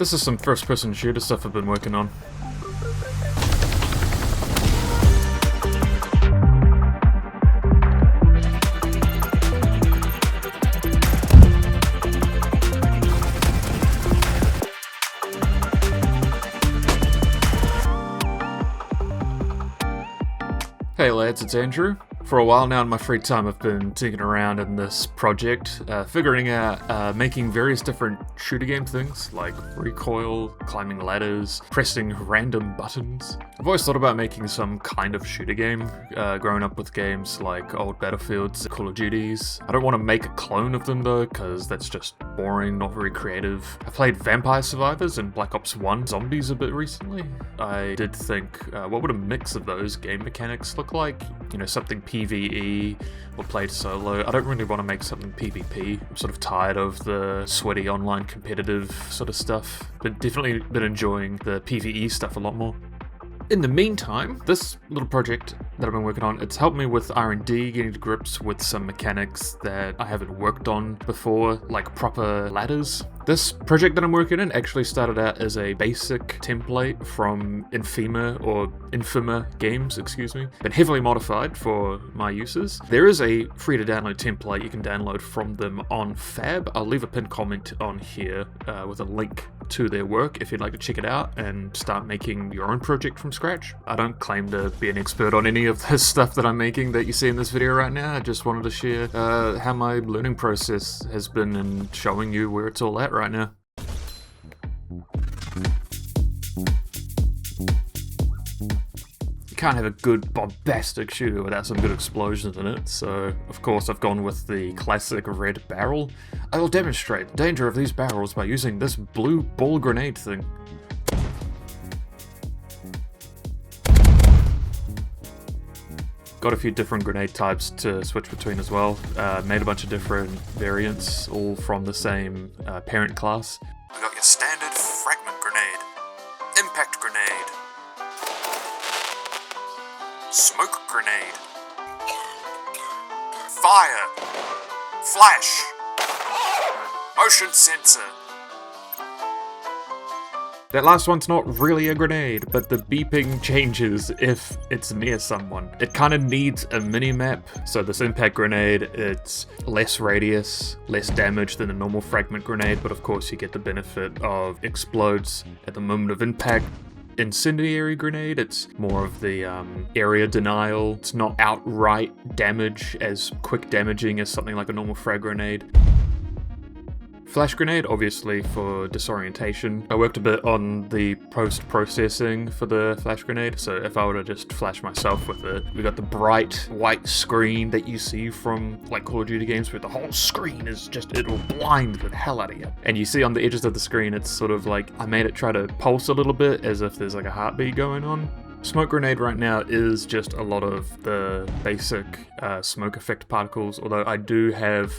This is some first-person shooter stuff I've been working on. Hey lads, it's Andrew. For a while now in my free time I've been tinkering around in this project, figuring out making various different shooter game things like recoil, climbing ladders, pressing random buttons. I've always thought about making some kind of shooter game, growing up with games like old Battlefields, Call of Duties. I don't want to make a clone of them though, because that's just boring, not very creative. I played Vampire Survivors and Black Ops 1 Zombies a bit recently. I did think, what would a mix of those game mechanics look like? You know, something PvE or played solo. I don't really want to make something PvP. I'm sort of tired of the sweaty online competitive sort of stuff, but definitely been enjoying the PvE stuff a lot more. In the meantime, this little project that I've been working on, it's helped me with R&D, getting to grips with some mechanics that I haven't worked on before, like proper ladders. This project that I'm working in actually started out as a basic template from INFIMA Games, been heavily modified for my uses. There is a free to download template you can download from them on Fab. I'll leave a pinned comment on here with a link to their work if you'd like to check it out and start making your own project from scratch. I don't claim to be an expert on any of this stuff that I'm making that you see in this video right now. I just wanted to share how my learning process has been and showing you where it's all at right now. You can't have a good bombastic shooter without some good explosions in it, so of course I've gone with the classic red barrel. I will demonstrate the danger of these barrels by using this blue ball grenade thing. Got a few different grenade types to switch between as well. Made a bunch of different variants, all from the same parent class. We got your standard fragment grenade, impact grenade, smoke grenade, fire, flash, motion sensor. That last one's not really a grenade, but the beeping changes if it's near someone. It kind of needs a mini-map, so this impact grenade, it's less radius, less damage than a normal fragment grenade, but of course you get the benefit of explodes at the moment of impact. Incendiary grenade, it's more of the area denial. It's not outright damage, as quick damaging as something like a normal frag grenade. Flash grenade, obviously for disorientation. I worked a bit on the post-processing for the flash grenade, so if I were to just flash myself with it, we got the bright white screen that you see from like Call of Duty games where the whole screen is just, it'll blind the hell out of you. And you see on the edges of the screen, it's sort of like, I made it try to pulse a little bit as if there's like a heartbeat going on. Smoke grenade right now is just a lot of the basic smoke effect particles, although I do have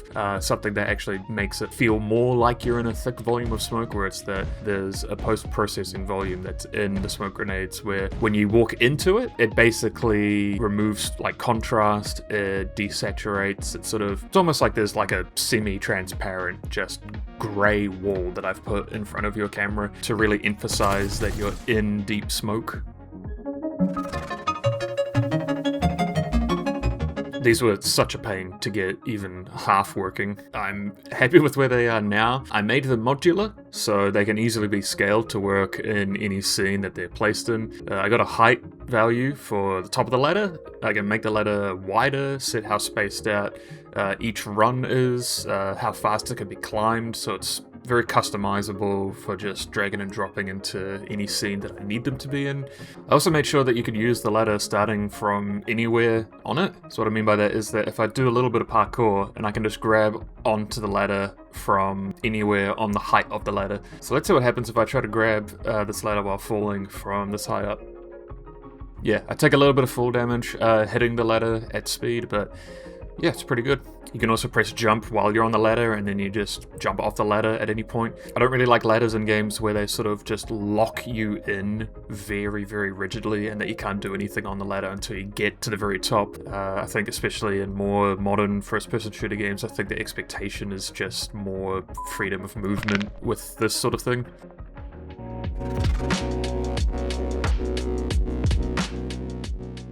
something that actually makes it feel more like you're in a thick volume of smoke, where it's that there's a post-processing volume that's in the smoke grenades where when you walk into it, it basically removes like contrast, it desaturates, it's almost like there's like a semi-transparent just grey wall that I've put in front of your camera to really emphasize that you're in deep smoke. These were such a pain to get even half working. I'm happy with where they are now. I made them modular, so they can easily be scaled to work in any scene that they're placed in. I got a height value for the top of the ladder. I can make the ladder wider, set how spaced out each run is, how fast it can be climbed, so it's very customizable for just dragging and dropping into any scene that I need them to be in. I also made sure that you can use the ladder starting from anywhere on it. So what I mean by that is that if I do a little bit of parkour and I can just grab onto the ladder from anywhere on the height of the ladder. So let's see what happens if I try to grab this ladder while falling from this high up. Yeah, I take a little bit of fall damage hitting the ladder at speed, but yeah, it's pretty good. You can also press jump while you're on the ladder, and then you just jump off the ladder at any point. I don't really like ladders in games where they sort of just lock you in very, very rigidly and that you can't do anything on the ladder until you get to the very top. I think especially in more modern first-person shooter games, I think the expectation is just more freedom of movement with this sort of thing.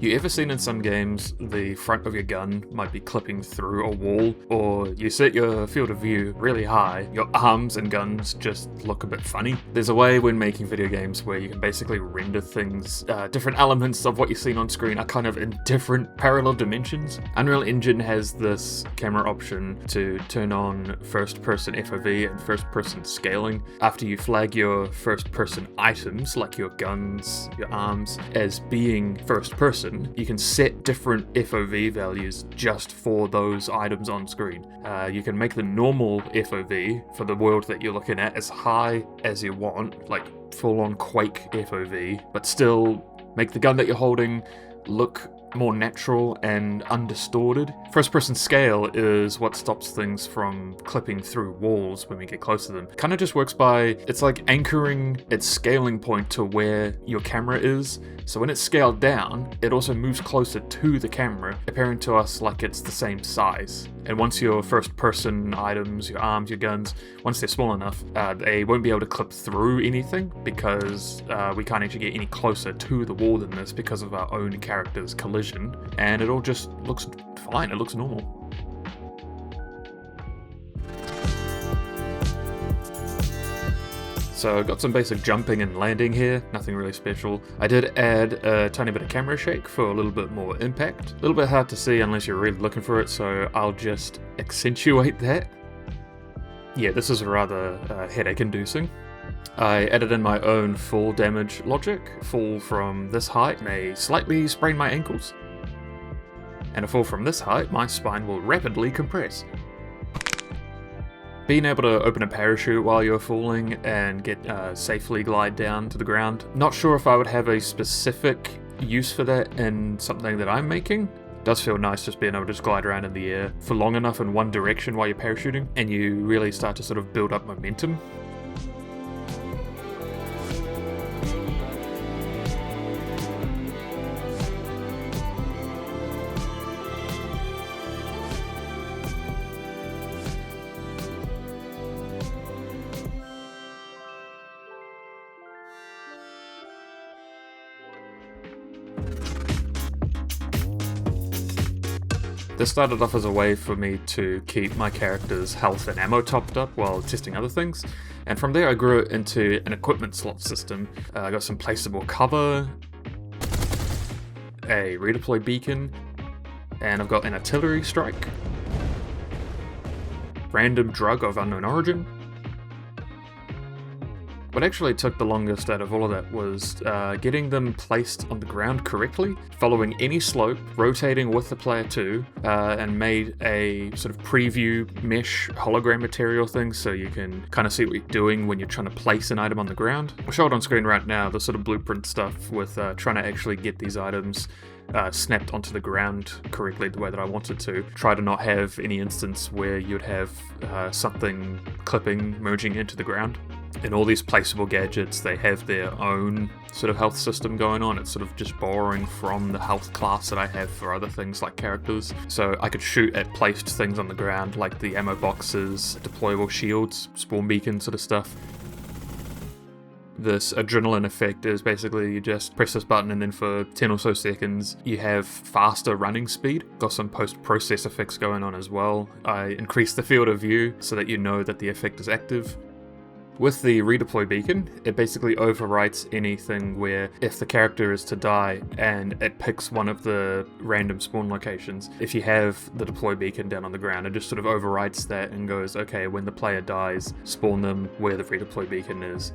You ever seen in some games the front of your gun might be clipping through a wall, or you set your field of view really high, your arms and guns just look a bit funny? There's a way when making video games where you can basically render things, different elements of what you've seen on screen are kind of in different parallel dimensions. Unreal Engine has this camera option to turn on first-person FOV and first-person scaling. After you flag your first-person items, like your guns, your arms, as being first-person, you can set different FOV values just for those items on screen. You can make the normal FOV for the world that you're looking at as high as you want, like full-on Quake FOV, but still make the gun that you're holding look more natural and undistorted. First-person scale is what stops things from clipping through walls when we get close to them. Kind of just works by, it's like anchoring its scaling point to where your camera is. So when it's scaled down, it also moves closer to the camera, appearing to us like it's the same size. And once your first-person items, your arms, your guns, once they're small enough, they won't be able to clip through anything because we can't actually get any closer to the wall than this because of our own character's collision. And it all just looks fine, it looks normal. So I got some basic jumping and landing here, nothing really special. I did add a tiny bit of camera shake for a little bit more impact. A little bit hard to see unless you're really looking for it, so I'll just accentuate that. Yeah, this is rather headache-inducing. I added in my own fall damage logic. Fall from this height may slightly sprain my ankles. And a fall from this height, my spine will rapidly compress. Being able to open a parachute while you're falling and get safely glide down to the ground. Not sure if I would have a specific use for that in something that I'm making. It does feel nice just being able to just glide around in the air for long enough in one direction while you're parachuting, and you really start to sort of build up momentum. This started off as a way for me to keep my character's health and ammo topped up while testing other things, and from there I grew it into an equipment slot system. I got some placeable cover, a redeploy beacon, and I've got an artillery strike, random drug of unknown origin. What actually took the longest out of all of that was getting them placed on the ground correctly, following any slope, rotating with the player too, and made a sort of preview mesh hologram material thing so you can kind of see what you're doing when you're trying to place an item on the ground. I'll show it on screen right now, the sort of blueprint stuff with trying to actually get these items snapped onto the ground correctly the way that I wanted to. Try to not have any instance where you'd have something clipping, merging into the ground. And all these placeable gadgets, they have their own sort of health system going on. It's sort of just borrowing from the health class that I have for other things like characters. So I could shoot at placed things on the ground like the ammo boxes, deployable shields, spawn beacon sort of stuff. This adrenaline effect is basically you just press this button and then for 10 or so seconds you have faster running speed. Got some post-process effects going on as well. I increased the field of view so that you know that the effect is active. With the redeploy beacon, it basically overwrites anything where if the character is to die and it picks one of the random spawn locations, if you have the deploy beacon down on the ground, it just sort of overwrites that and goes, okay, when the player dies, spawn them where the redeploy beacon is.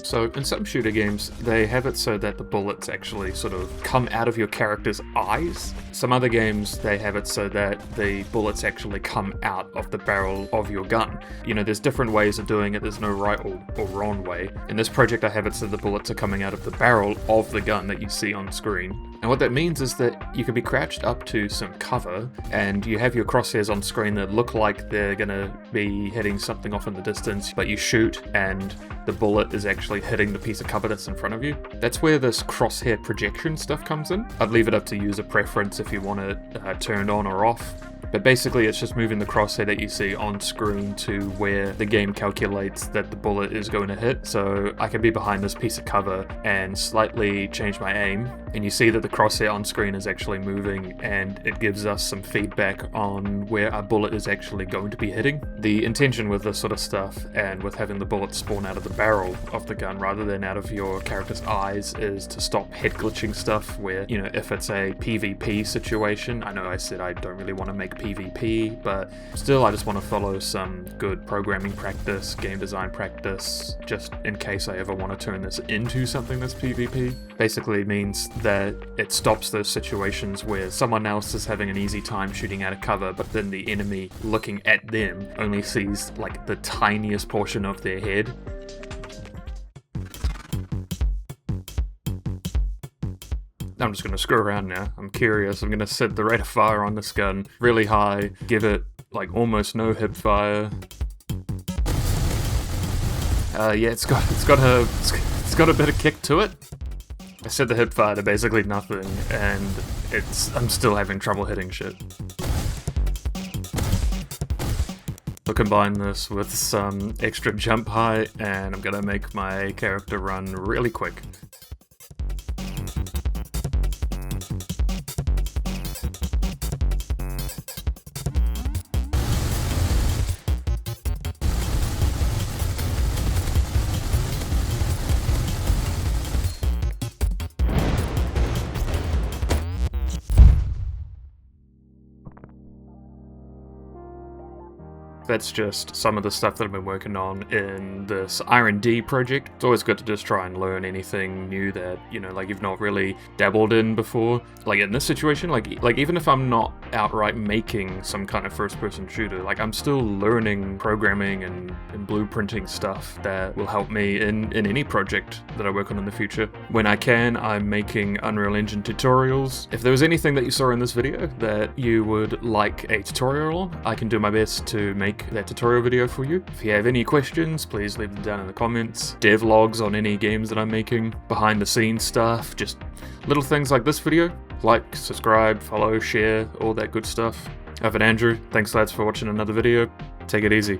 So in some shooter games, they have it so that the bullets actually sort of come out of your character's eyes. Some other games, they have it so that the bullets actually come out of the barrel of your gun. You know, there's different ways of doing it, there's no right or wrong way. In this project, I have it so the bullets are coming out of the barrel of the gun that you see on screen. And what that means is that you can be crouched up to some cover, and you have your crosshairs on screen that look like they're gonna be hitting something off in the distance, but you shoot and the bullet is actually hitting the piece of cover that's in front of you. That's where this crosshair projection stuff comes in. I'd leave it up to user preference if you want it turned on or off. But basically it's just moving the crosshair that you see on screen to where the game calculates that the bullet is going to hit. So I can be behind this piece of cover and slightly change my aim, and you see that the crosshair on screen is actually moving, and it gives us some feedback on where our bullet is actually going to be hitting. The intention with this sort of stuff, and with having the bullet spawn out of the barrel of the gun rather than out of your character's eyes, is to stop head glitching stuff where, you know, if it's a PvP situation, I know I said I don't really want to make PvP, but still I just want to follow some good programming practice, game design practice, just in case I ever want to turn this into something that's PvP. Basically means that it stops those situations where someone else is having an easy time shooting out of cover, but then the enemy looking at them only sees like the tiniest portion of their head. I'm just going to screw around now. I'm curious. I'm going to set the rate of fire on this gun really high, give it like almost no hip fire. Yeah, it's got a bit of kick to it. I set the hip fire to basically nothing, and I'm still having trouble hitting shit. I'll combine this with some extra jump height, and I'm gonna make my character run really quick. That's just some of the stuff that I've been working on in this R&D project. It's always good to just try and learn anything new that, you know, like you've not really dabbled in before. Like in this situation, like even if I'm not outright making some kind of first-person shooter, like I'm still learning programming and blueprinting stuff that will help me in any project that I work on in the future. When I can, I'm making Unreal Engine tutorials. If there was anything that you saw in this video that you would like a tutorial on, I can do my best to make that tutorial video for you. If you have any questions, please leave them down in the comments. Devlogs on any games that I'm making, behind the scenes stuff, just little things like this video. Like, subscribe, follow, share, all that good stuff. I've been Andrew. Thanks lads for watching another video. Take it easy.